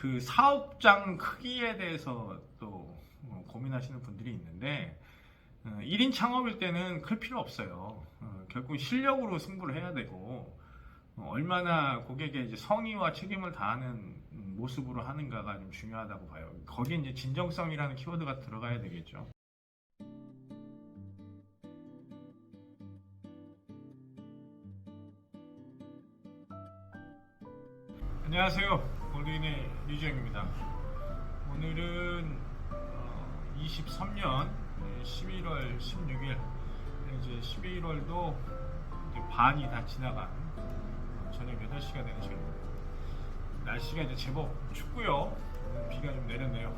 그 사업장 크기에 대해서 또 고민하시는 분들이 있는데 1인 창업일 때는 클 필요 없어요. 결국 실력으로 승부를 해야 되고 얼마나 고객의 이제 성의와 책임을 다하는 모습으로 하는가가 좀 중요하다고 봐요. 거기에 이제 진정성이라는 키워드가 들어가야 되겠죠. 안녕하세요. 골드인의 류지영입니다. 오늘은 23년 11월 16일, 이제 11월도 이제 반이 다 지나간 저녁 8시가 되는 시간입니다. 날씨가 이제 제법 춥고요. 비가 좀 내렸네요.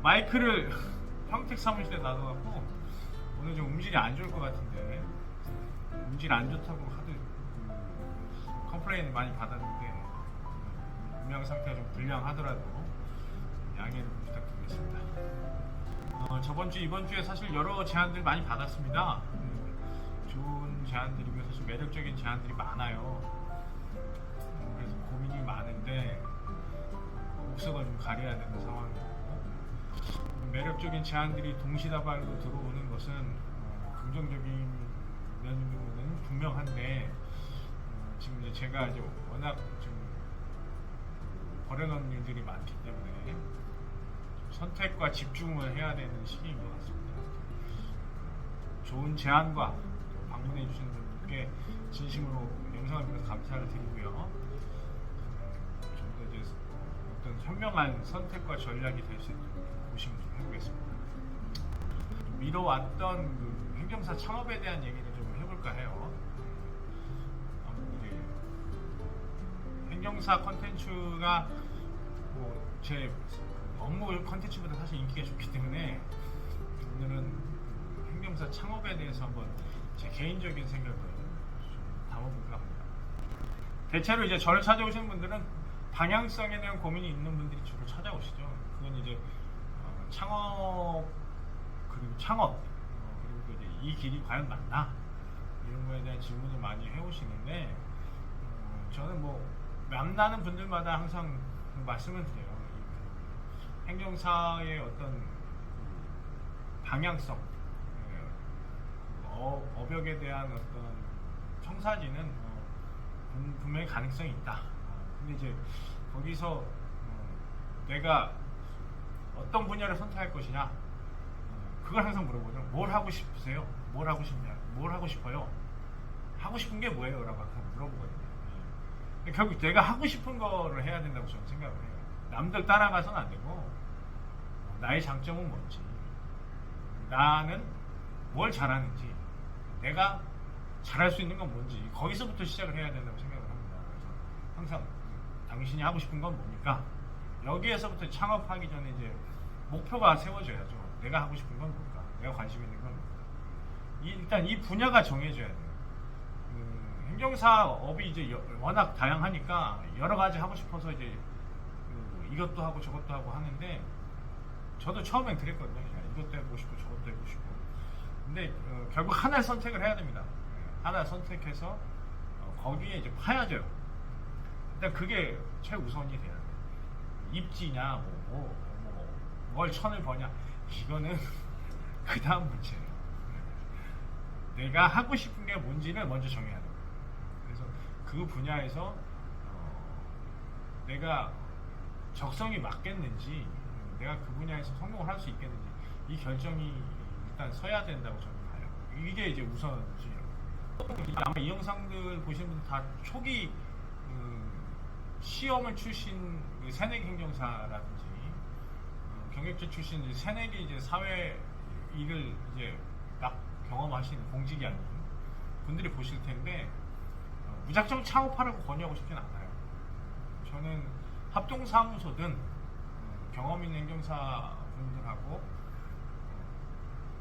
마이크를 평택 사무실에 놔둬갖고 오늘 좀 음질이 안 좋을 것 같은데, 음질 안 좋다고 하도 컴플레인 많이 받았는데 음향 상태가 좀 불량하더라도 양해를 부탁드리겠습니다. 저번 주, 이번 주에 사실 여러 제안들 많이 받았습니다. 좋은 제안들이고 사실 매력적인 제안들이 많아요. 그래서 고민이 많은데 옥석을 좀 가려야 되는 상황이고, 매력적인 제안들이 동시다발로 들어오는 것은 긍정적인 면은 분명한데, 지금 이제 제가 이제 워낙 좀 버려놓은 일들이 많기 때문에 선택과 집중을 해야 되는 시기인 것 같습니다. 좋은 제안과 방문해 주시는 분들께 진심으로 영상을 보면서 감사를 드리고요. 좀 더 이제 어떤 현명한 선택과 전략이 될 수 있도록 고심을 좀 해보겠습니다. 미뤄왔던 그 행정사 창업에 대한 얘기를 좀 해볼까 해요. 행정사 컨텐츠가 제 업무 컨텐츠보다 사실 인기가 좋기 때문에 오늘은 행정사 창업에 대해서 한번 제 개인적인 생각을 좀 담아볼까 합니다. 대체로 이제 저를 찾아오시는 분들은 방향성에 대한 고민이 있는 분들이 주로 찾아오시죠. 그건 이제 창업, 그리고 창업, 그리고 이제 이 길이 과연 맞나, 이런 거에 대한 질문을 많이 해오시는데, 저는 만나는 분들마다 항상 말씀을 드려요. 행정사의 어떤 방향성, 업역에 대한 어떤 청사진은 분명히 가능성이 있다. 근데 이제 거기서 내가 어떤 분야를 선택할 것이냐, 그걸 항상 물어보죠. 뭘 하고 싶으세요? 뭘 하고 싶냐? 뭘 하고 싶어요? 하고 싶은 게 뭐예요? 라고 항상 물어보거든요. 결국 내가 하고 싶은 거를 해야 된다고 저는 생각을 해요. 남들 따라가서는 안 되고, 나의 장점은 뭔지, 나는 뭘 잘하는지, 내가 잘할 수 있는 건 뭔지, 거기서부터 시작을 해야 된다고 생각을 합니다. 그래서 항상 당신이 하고 싶은 건 뭡니까? 여기에서부터 창업하기 전에 이제 목표가 세워져야죠. 내가 하고 싶은 건 뭘까? 내가 관심 있는 건 뭘까? 일단 이 분야가 정해져야 돼요. 행정사업이 이제 워낙 다양하니까 여러 가지 하고 싶어서 이제 이것도 하고 저것도 하고 하는데, 저도 처음엔 그랬거든요. 이것도 해보고 싶고 저것도 해보고 싶고. 근데 결국 하나를 선택을 해야 됩니다. 하나 선택해서 거기에 이제 파야져요. 일단 그게 최우선이 돼야 돼요. 입지냐, 뭘 천을 버냐, 이거는 그 다음 문제예요. 내가 하고 싶은 게 뭔지를 먼저 정해야 돼요. 그래서 그 분야에서 내가 적성이 맞겠는지, 내가 그 분야에서 성공을 할 수 있겠는지, 이 결정이 일단 서야 된다고 저는 봐요. 이게 이제 우선이에요. 아마 이 영상들 보시는 분들 다 초기 시험을 출신 새내기 행정사라든지 경력직 출신 이제 새내기 이제 사회 일을 이제 막 경험하신 공직이 아닌 분들이 보실 텐데, 무작정 창업하라고 권유하고 싶진 않아요. 저는 합동사무소든 경험 있는 행정사 분들하고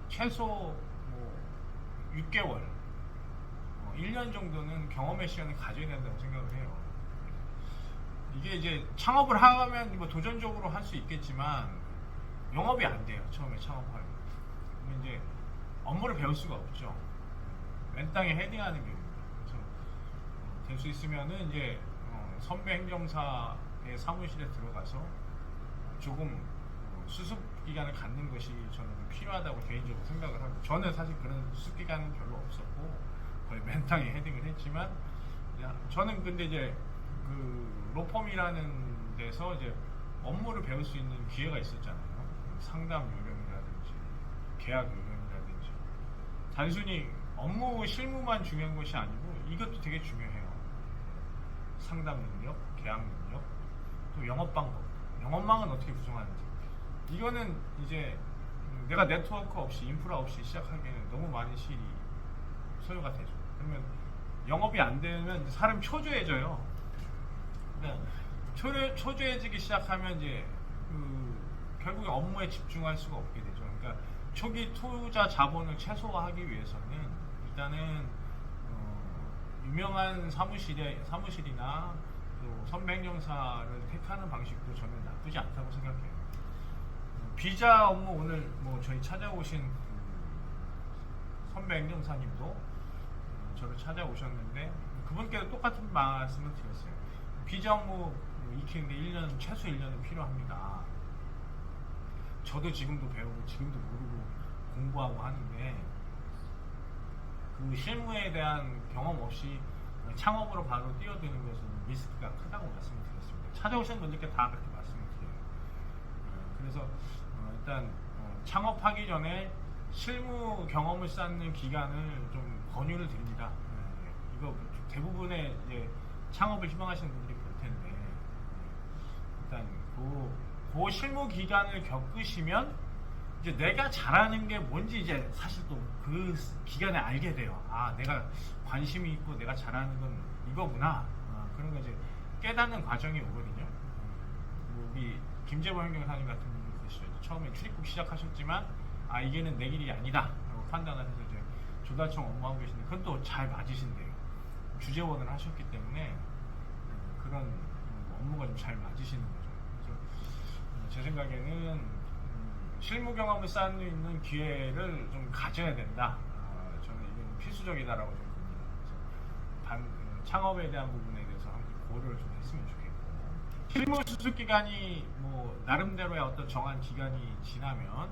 최소 6개월, 1년 정도는 경험의 시간을 가져야 된다고 생각을 해요. 이게 이제 창업을 하면 도전적으로 할 수 있겠지만 영업이 안 돼요. 처음에 창업하면. 그러면 이제 업무를 배울 수가 없죠. 맨 땅에 헤딩하는 게 될 수 있으면은 이제 선배 행정사 사무실에 들어가서 조금 수습 기간을 갖는 것이 저는 필요하다고 개인적으로 생각을 하고, 저는 사실 그런 수습 기간은 별로 없었고 거의 맨땅에 헤딩을 했지만, 저는 근데 이제 그 로펌이라는 데서 이제 업무를 배울 수 있는 기회가 있었잖아요. 상담 요령이라든지 계약 요령이라든지, 단순히 업무 실무만 중요한 것이 아니고 이것도 되게 중요해요. 상담 능력, 계약 능력, 또 영업 방법, 영업망은 어떻게 구성하는지. 이거는 이제 내가 네트워크 없이, 인프라 없이 시작하기에는 너무 많은 시일이 소요가 되죠. 그러면 영업이 안 되면 사람이 초조해져요. 그러니까 초조해지기 시작하면 이제 결국에 업무에 집중할 수가 없게 되죠. 그러니까 초기 투자 자본을 최소화하기 위해서는 일단은 유명한 사무실이나 또 선배 행정사를 택하는 방식도 저는 나쁘지 않다고 생각해요. 비자 업무, 오늘 뭐 저희 찾아오신 선배 행정사님도 저를 찾아오셨는데 그분께도 똑같은 말씀을 드렸어요. 비자 업무 익히는데 최소 1년은 필요합니다. 저도 지금도 배우고 지금도 모르고 공부하고 하는데 그 실무에 대한 경험 없이 창업으로 바로 뛰어드는 것은 리스크가 크다고 말씀을 드렸습니다. 찾아오신 분들께 다 그렇게 말씀을 드려요. 그래서 일단 창업하기 전에 실무 경험을 쌓는 기간을 좀 권유를 드립니다. 이거 대부분의 이제 창업을 희망하시는 분들이 볼 텐데, 일단 그 실무 기간을 겪으시면 이제 내가 잘하는 게 뭔지 이제 사실 또 그 기간에 알게 돼요. 아, 내가 관심이 있고 내가 잘하는 건 이거구나. 그런 거 이제 깨닫는 과정이 오거든요. 우리 김재범 행정사님 같은 분들 계시죠. 처음에 출입국 시작하셨지만 아, 이게는 내 길이 아니다 라고 판단을 해서 이제 조달청 업무하고 계신데 그건 또 잘 맞으신대요. 주재원을 하셨기 때문에 그런 업무가 좀 잘 맞으시는 거죠. 그래서 제 생각에는 실무 경험을 쌓는 기회를 좀 가져야 된다. 저는 이건 필수적이다라고 좀 봅니다. 그래서 창업에 대한 부분에 대해서 한번 고려를 좀 했으면 좋겠고, 실무 수습 기간이 뭐 나름대로의 어떤 정한 기간이 지나면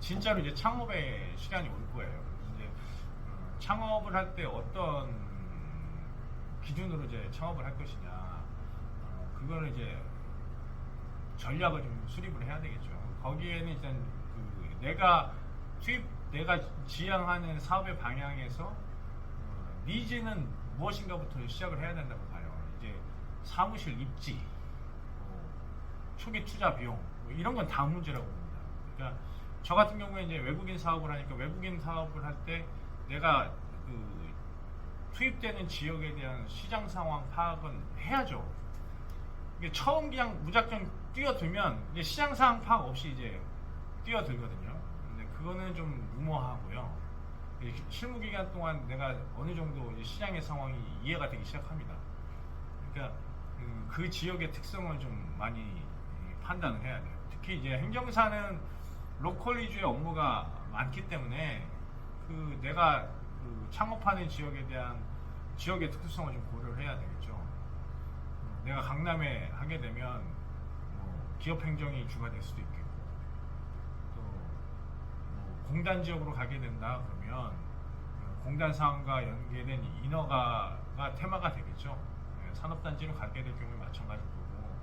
진짜로 이제 창업의 시간이 올 거예요. 이제 창업을 할 때 어떤 기준으로 이제 창업을 할 것이냐, 그거는 이제 전략을 좀 수립을 해야 되겠죠. 거기에는 일단 내가 지향하는 사업의 방향에서 니즈는 무엇인가부터 시작을 해야 된다고 봐요. 이제 사무실 입지, 초기 투자 비용, 이런 건 다 문제라고 봅니다. 그러니까 저 같은 경우에 이제 외국인 사업을 하니까 외국인 사업을 할 때 내가 투입되는 지역에 대한 시장 상황 파악은 해야죠. 이게 처음 그냥 무작정 뛰어들면 이제 시장 상황 파악 없이 이제 뛰어들거든요. 근데 그거는 좀 무모하고요. 실무 기간 동안 내가 어느 정도 이제 시장의 상황이 이해가 되기 시작합니다. 그러니까 그 지역의 특성을 좀 많이 판단을 해야 돼요. 특히 이제 행정사는 로컬 위주의 업무가 많기 때문에 내가 창업하는 지역에 대한 지역의 특수성을 좀 고려를 해야 되겠죠. 내가 강남에 하게 되면 기업 행정이 주가 될 수도 있겠고, 또 공단 지역으로 가게 된다 그러면 공단 사항과 연계된 인허가가 테마가 되겠죠. 산업단지로 가게 될 경우에 마찬가지일 거고,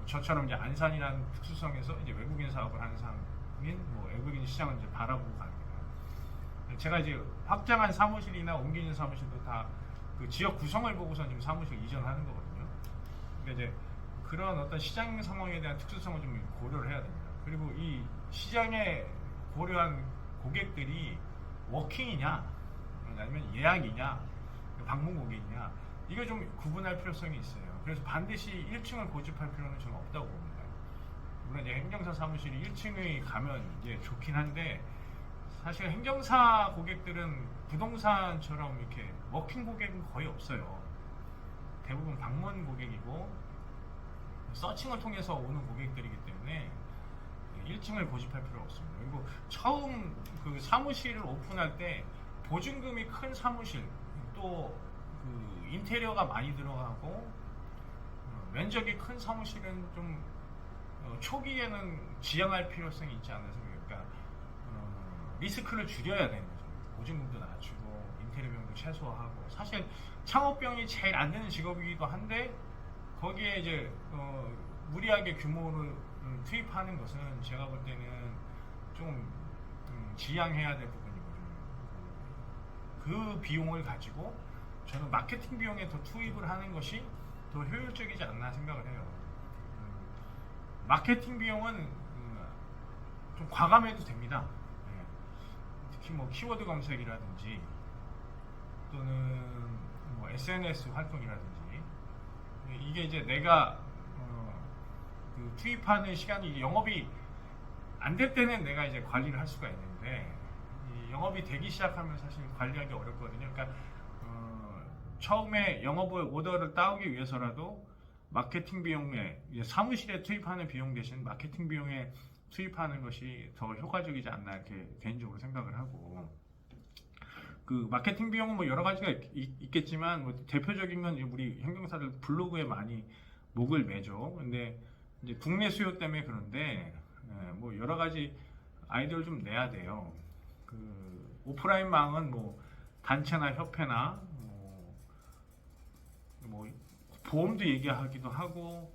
저처럼 이제 안산이라는 특수성에서 이제 외국인 사업을 하는 상인, 외국인 시장을 이제 바라보고 가는 거예요. 제가 이제 확장한 사무실이나 옮기는 사무실도 다 그 지역 구성을 보고서 지금 사무실 이전하는 거거든요. 그러니까 이제 그런 어떤 시장 상황에 대한 특수성을 좀 고려를 해야 됩니다. 그리고 이 시장에 고려한 고객들이 워킹이냐, 아니면 예약이냐, 방문 고객이냐, 이거 좀 구분할 필요성이 있어요. 그래서 반드시 1층을 고집할 필요는 저는 없다고 봅니다. 물론 이제 행정사 사무실이 1층에 가면 이제 좋긴 한데, 사실 행정사 고객들은 부동산처럼 이렇게 워킹 고객은 거의 없어요. 대부분 방문 고객이고 서칭을 통해서 오는 고객들이기 때문에 1층을 고집할 필요가 없습니다. 그리고 처음 그 사무실을 오픈할 때 보증금이 큰 사무실, 또 그 인테리어가 많이 들어가고 면적이 큰 사무실은 좀 초기에는 지양할 필요성이 있지 않습니까? 그러니까 리스크를 줄여야 되는 거죠. 보증금도 낮추고 인테리어 비용도 최소화하고 사실 창업 비용이 제일 안 되는 직업이기도 한데 거기에 이제 무리하게 규모를 투입하는 것은 제가 볼 때는 좀 지양해야 될 부분이거든요. 그 비용을 가지고 저는 마케팅 비용에 더 투입을 하는 것이 더 효율적이지 않나 생각을 해요. 마케팅 비용은 좀 과감해도 됩니다. 예. 특히 뭐 키워드 검색이라든지 또는 뭐 SNS 활동이라든지 이게 이제 내가 그 투입하는 시간이 영업이 안 될 때는 내가 이제 관리를 할 수가 있는데 이 영업이 되기 시작하면 사실 관리하기 어렵거든요. 그러니까 처음에 영업 오더를 따오기 위해서라도 마케팅 비용에 사무실에 투입하는 비용 대신 마케팅 비용에 투입하는 것이 더 효과적이지 않나 이렇게 개인적으로 생각을 하고 그 마케팅 비용은 뭐 여러 가지가 있겠지만 뭐 대표적인 건 우리 형용사들 블로그에 많이 목을 매죠. 근데 이제 국내 수요 때문에 그런데 뭐 여러 가지 아이디어를 좀 내야 돼요. 그 오프라인망은 뭐 단체나 협회나 뭐 보험도 얘기하기도 하고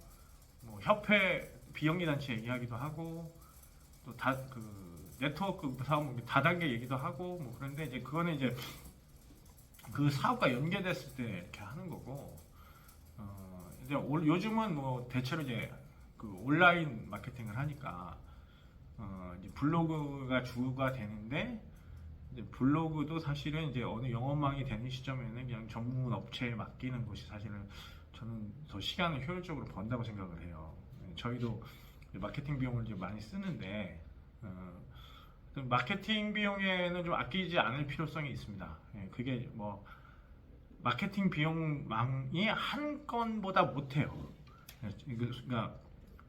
뭐 협회 비영리 단체 얘기하기도 하고 또 그 네트워크 사업 다단계 얘기도 하고 뭐 그런데 이제 그거는 이제 그 사업과 연계됐을 때 이렇게 하는 거고 이제 요즘은 뭐 대체로 이제 그 온라인 마케팅을 하니까 이제 블로그가 주가 되는데 이제 블로그도 사실은 이제 어느 영업망이 되는 시점에는 그냥 전문 업체에 맡기는 것이 사실은 저는 더 시간을 효율적으로 번다고 생각을 해요. 저희도 마케팅 비용을 이제 많이 쓰는데 마케팅 비용에는 좀 아끼지 않을 필요성이 있습니다. 그게 뭐 마케팅 비용망이 한 건보다 못해요. 그러니까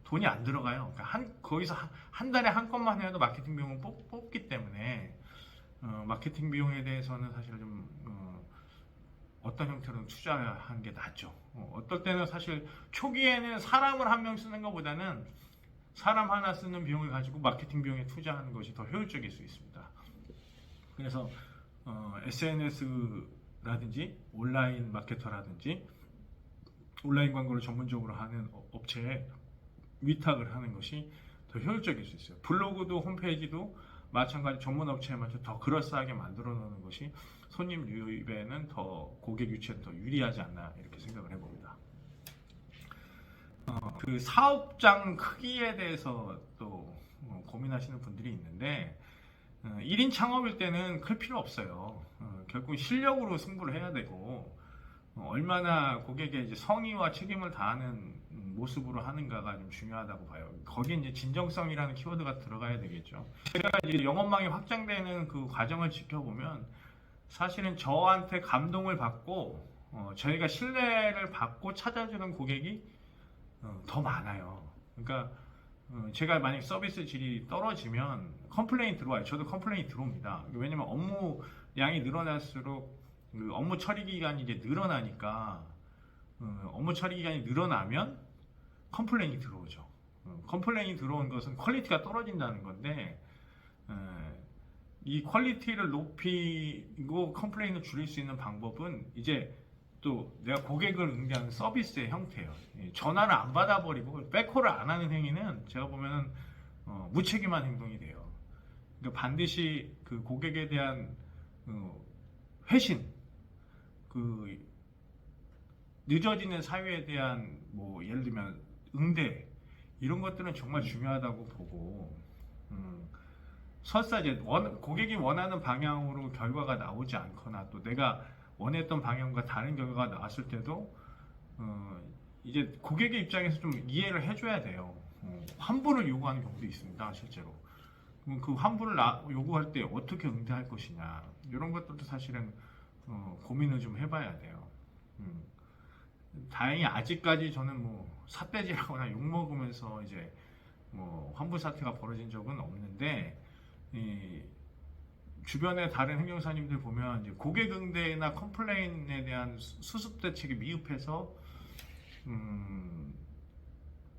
돈이 안 들어가요. 그러니까 거기서 한 달에 한 건만 해도 마케팅 비용을 뽑기 때문에 마케팅 비용에 대해서는 사실 좀 어떤 형태로 투자하는 게 낫죠. 어떨 때는 사실 초기에는 사람을 한 명 쓰는 것보다는 사람 하나 쓰는 비용을 가지고 마케팅 비용에 투자하는 것이 더 효율적일 수 있습니다. 그래서 SNS라든지 온라인 마케터라든지 온라인 광고를 전문적으로 하는 업체에 위탁을 하는 것이 더 효율적일 수 있어요. 블로그도 홈페이지도 마찬가지 전문 업체에 맞춰 더 그럴싸하게 만들어 놓는 것이 손님 유입에는 더 고객 유치에 더 유리하지 않나 이렇게 생각을 해봅니다. 그 사업장 크기에 대해서 또 고민하시는 분들이 있는데 1인 창업일 때는 클 필요 없어요. 결국 실력으로 승부를 해야 되고 얼마나 고객의 이제 성의와 책임을 다하는 모습으로 하는가가 좀 중요하다고 봐요. 거기에 이제 진정성이라는 키워드가 들어가야 되겠죠. 제가 이제 영업망이 확장되는 그 과정을 지켜보면 사실은 저한테 감동을 받고 저희가 신뢰를 받고 찾아주는 고객이 더 많아요. 그러니까 제가 만약 서비스 질이 떨어지면 컴플레인 들어와요. 저도 컴플레인 들어옵니다. 왜냐면 업무량이 늘어날수록 그 업무 처리 기간이 이제 늘어나니까 업무 처리 기간이 늘어나면 컴플레인이 들어오죠. 컴플레인이 들어온 것은 퀄리티가 떨어진다는 건데 이 퀄리티를 높이고 컴플레인을 줄일 수 있는 방법은 이제 또 내가 고객을 응대하는 서비스의 형태예요. 전화를 안 받아버리고 백콜을 안 하는 행위는 제가 보면 무책임한 행동이 돼요. 그러니까 반드시 그 고객에 대한 회신, 그 늦어지는 사유에 대한 뭐 예를 들면 응대 이런 것들은 정말 중요하다고 보고 설사 이제 고객이 원하는 방향으로 결과가 나오지 않거나 또 내가 원했던 방향과 다른 결과가 나왔을 때도 이제 고객의 입장에서 좀 이해를 해줘야 돼요. 환불을 요구하는 경우도 있습니다, 실제로. 그 환불을 요구할 때 어떻게 응대할 것이냐 이런 것들도 사실은 고민을 좀 해봐야 돼요. 다행히 아직까지 저는 뭐 삿대질하거나 욕 먹으면서 이제 뭐 환불 사태가 벌어진 적은 없는데 주변의 다른 행정사님들 보면 이제 고객 응대나 컴플레인에 대한 수습 대책이 미흡해서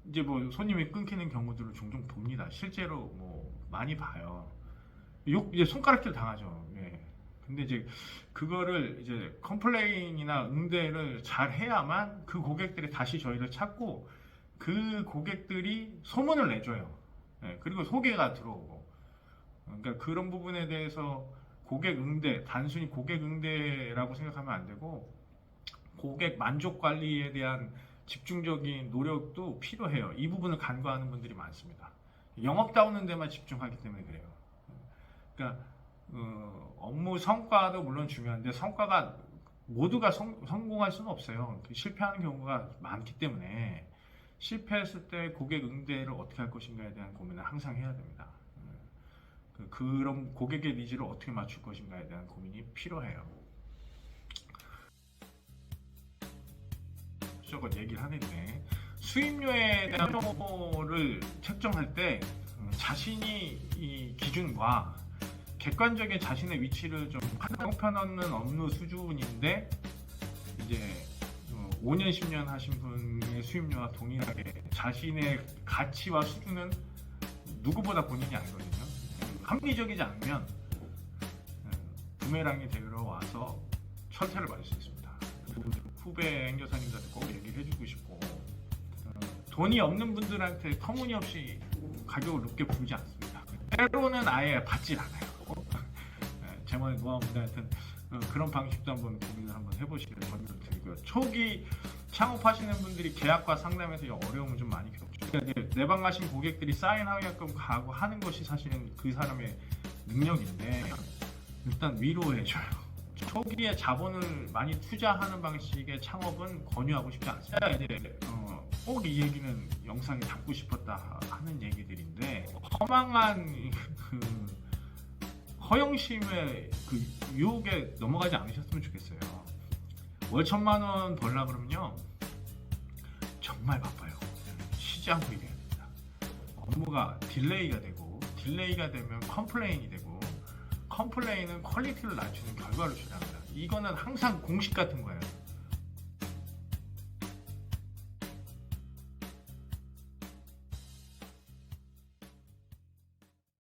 이제 뭐 손님이 끊기는 경우들을 종종 봅니다. 실제로 뭐 많이 봐요. 이제 손가락질 당하죠. 예. 근데 이제 그거를 이제 컴플레인이나 응대를 잘 해야만 그 고객들이 다시 저희를 찾고 그 고객들이 소문을 내줘요. 예. 그리고 소개가 들어오고. 그러니까 그런 부분에 대해서 고객 응대, 단순히 고객 응대라고 생각하면 안 되고 고객 만족 관리에 대한 집중적인 노력도 필요해요. 이 부분을 간과하는 분들이 많습니다. 영업 다우는 데만 집중하기 때문에 그래요. 그러니까 업무 성과도 물론 중요한데 성과가 모두가 성공할 수는 없어요. 실패하는 경우가 많기 때문에 실패했을 때 고객 응대를 어떻게 할 것인가에 대한 고민을 항상 해야 됩니다. 그런 고객의 니즈를 어떻게 맞출 것인가에 대한 고민이 필요해요. 저것 얘기를 하는데 수입료에 대한 표를 책정할 때 자신이 이 기준과 객관적인 자신의 위치를 좀 펴놓는 업무 수준인데 이제 5년 10년 하신 분의 수입료와 동일하게 자신의 가치와 수준은 누구보다 본인이 알거든요. 합리적이지 않으면 부메랑이 되러 와서 철퇴를 받을 수 있습니다. 후배 행여사님들한테 꼭 얘기를 해주고 싶고 돈이 없는 분들한테 터무니없이 가격을 높게 부르지 않습니다. 때로는 아예 받질 않아요. 제 말에 노하우인데 하여튼 그런 방식도 한번 고민을 한번 해보시길 권유를 드리고요. 초기 창업하시는 분들이 계약과 상담에서 어려움을 좀 많이 겪죠. 그러니까 내방 가신 고객들이 사인하게끔 가고 하는 것이 사실은 그 사람의 능력인데 일단 위로해줘요. 초기에 자본을 많이 투자하는 방식의 창업은 권유하고 싶지 않습니다. 이제 꼭 이 얘기는 영상에 담고 싶었다 하는 얘기들인데 허망한 허영심의 그 유혹에 넘어가지 않으셨으면 좋겠어요. 월 1,000만 원 벌라 그러면요 정말 바빠요. 쉬지 않고 일해야 됩니다. 업무가 딜레이가 되고 딜레이가 되면 컴플레인이 되고 컴플레인은 퀄리티를 낮추는 결과를 초래합니다. 이거는 항상 공식 같은 거예요.